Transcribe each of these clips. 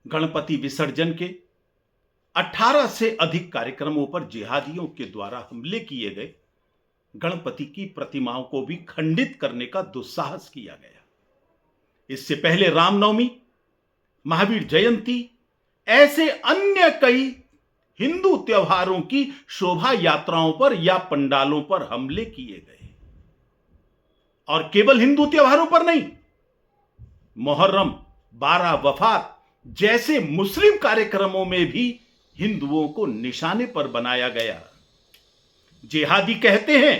गणपति विसर्जन के 18 से अधिक कार्यक्रमों पर जिहादियों के द्वारा हमले किए गए गणपति की प्रतिमाओं को भी खंडित करने का दुस्साहस किया गया। इससे पहले रामनवमी, महावीर जयंती, ऐसे अन्य कई हिंदू त्योहारों की शोभा यात्राओं पर या पंडालों पर हमले किए गए। और केवल हिंदू त्योहारों पर नहीं, मुहर्रम, 12 वफात जैसे मुस्लिम कार्यक्रमों में भी हिंदुओं को निशाने पर बनाया गया। जिहादी कहते हैं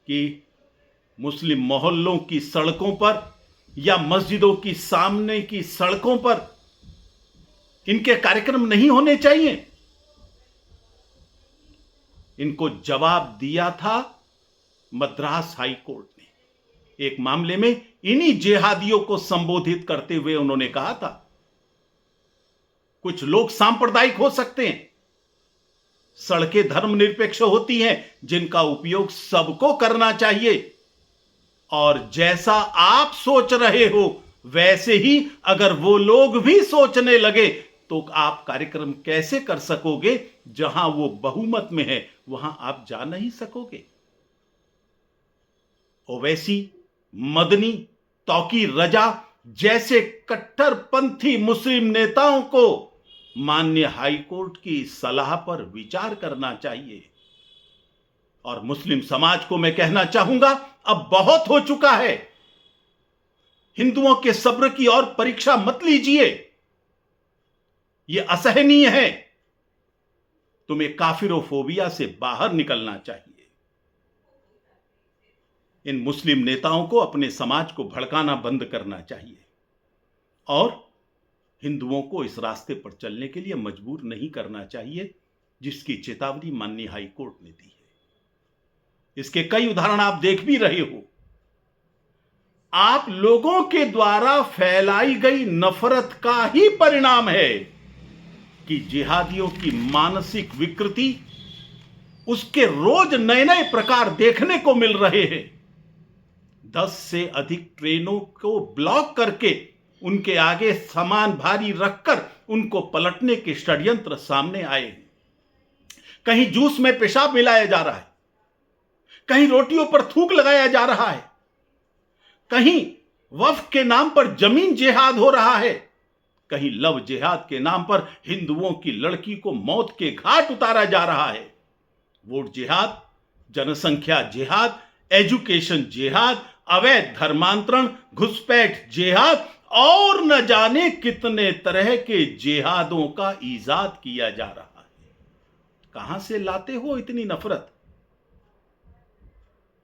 कि मुस्लिम मोहल्लों की सड़कों पर या मस्जिदों की सामने की सड़कों पर इनके कार्यक्रम नहीं होने चाहिए। इनको जवाब दिया था मद्रास हाई कोर्ट ने। एक मामले में इन्हीं जिहादियों को संबोधित करते हुए उन्होंने कहा था, कुछ लोग सांप्रदायिक हो सकते हैं, सड़कें धर्मनिरपेक्ष होती हैं जिनका उपयोग सबको करना चाहिए, और जैसा आप सोच रहे हो वैसे ही अगर वो लोग भी सोचने लगे तो आप कार्यक्रम कैसे कर सकोगे? जहां वो बहुमत में है वहां आप जा नहीं सकोगे। ओवैसी, मदनी, तौकी रजा जैसे कट्टरपंथी मुस्लिम नेताओं को माननीय हाईकोर्ट की सलाह पर विचार करना चाहिए। और मुस्लिम समाज को मैं कहना चाहूंगा, अब बहुत हो चुका है। हिंदुओं के सब्र की और परीक्षा मत लीजिए, यह असहनीय है। तुम्हें काफिरोफोबिया से बाहर निकलना चाहिए। इन मुस्लिम नेताओं को अपने समाज को भड़काना बंद करना चाहिए और हिंदुओं को इस रास्ते पर चलने के लिए मजबूर नहीं करना चाहिए, जिसकी चेतावनी माननीय हाई कोर्ट ने दी है। इसके कई उदाहरण आप देख भी रहे हो। आप लोगों के द्वारा फैलाई गई नफरत का ही परिणाम है कि जिहादियों की मानसिक विकृति, उसके रोज नए नए प्रकार देखने को मिल रहे हैं। 10 से अधिक ट्रेनों को ब्लॉक करके उनके आगे सामान भारी रखकर उनको पलटने के षड्यंत्र सामने आए हैं। कहीं जूस में पेशाब मिलाया जा रहा है, कहीं रोटियों पर थूक लगाया जा रहा है, कहीं वक्फ के नाम पर जमीन जिहाद हो रहा है, कहीं लव जिहाद के नाम पर हिंदुओं की लड़की को मौत के घाट उतारा जा रहा है। वोट जिहाद, जनसंख्या जिहाद, एजुकेशन जिहाद, अवैध धर्मांतरण, घुसपैठ जिहाद और न जाने कितने तरह के जिहादों का ईजाद किया जा रहा है। कहां से लाते हो इतनी नफरत?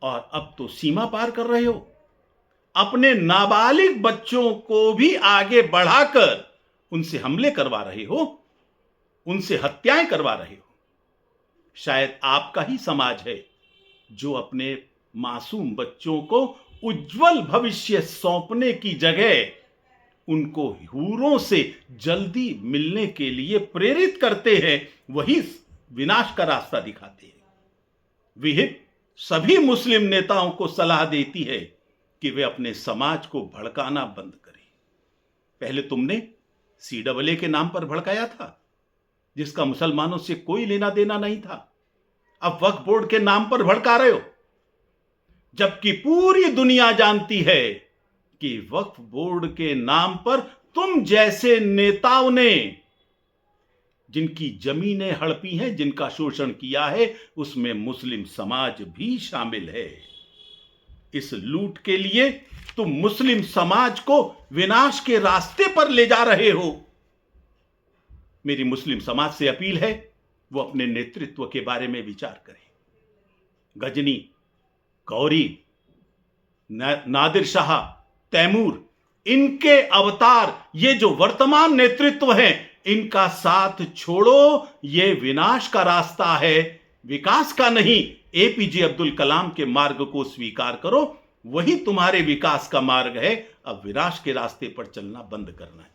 और अब तो सीमा पार कर रहे हो। अपने नाबालिग बच्चों को भी आगे बढ़ाकर उनसे हमले करवा रहे हो, उनसे हत्याएं करवा रहे हो। शायद आपका ही समाज है जो अपने मासूम बच्चों को उज्जवल भविष्य सौंपने की जगह उनको हूरों से जल्दी मिलने के लिए प्रेरित करते हैं, वही विनाश का रास्ता दिखाते हैं। विहिप सभी मुस्लिम नेताओं को सलाह देती है कि वे अपने समाज को भड़काना बंद करें। पहले तुमने CAA के नाम पर भड़काया था, जिसका मुसलमानों से कोई लेना देना नहीं था। अब वक्फ बोर्ड के नाम पर भड़का रहे हो, जबकि पूरी दुनिया जानती है कि वक्फ बोर्ड के नाम पर तुम जैसे नेताओं ने जिनकी जमीनें हड़पी हैं, जिनका शोषण किया है, उसमें मुस्लिम समाज भी शामिल है। इस लूट के लिए तुम मुस्लिम समाज को विनाश के रास्ते पर ले जा रहे हो। मेरी मुस्लिम समाज से अपील है, वो अपने नेतृत्व के बारे में विचार करें। गजनी, गौरी, नादिर शाह, तैमूर, इनके अवतार, ये जो वर्तमान नेतृत्व है, इनका साथ छोड़ो। ये विनाश का रास्ता है, विकास का नहीं। APJ अब्दुल कलाम के मार्ग को स्वीकार करो, वही तुम्हारे विकास का मार्ग है। अब विनाश के रास्ते पर चलना बंद करना चाहिए।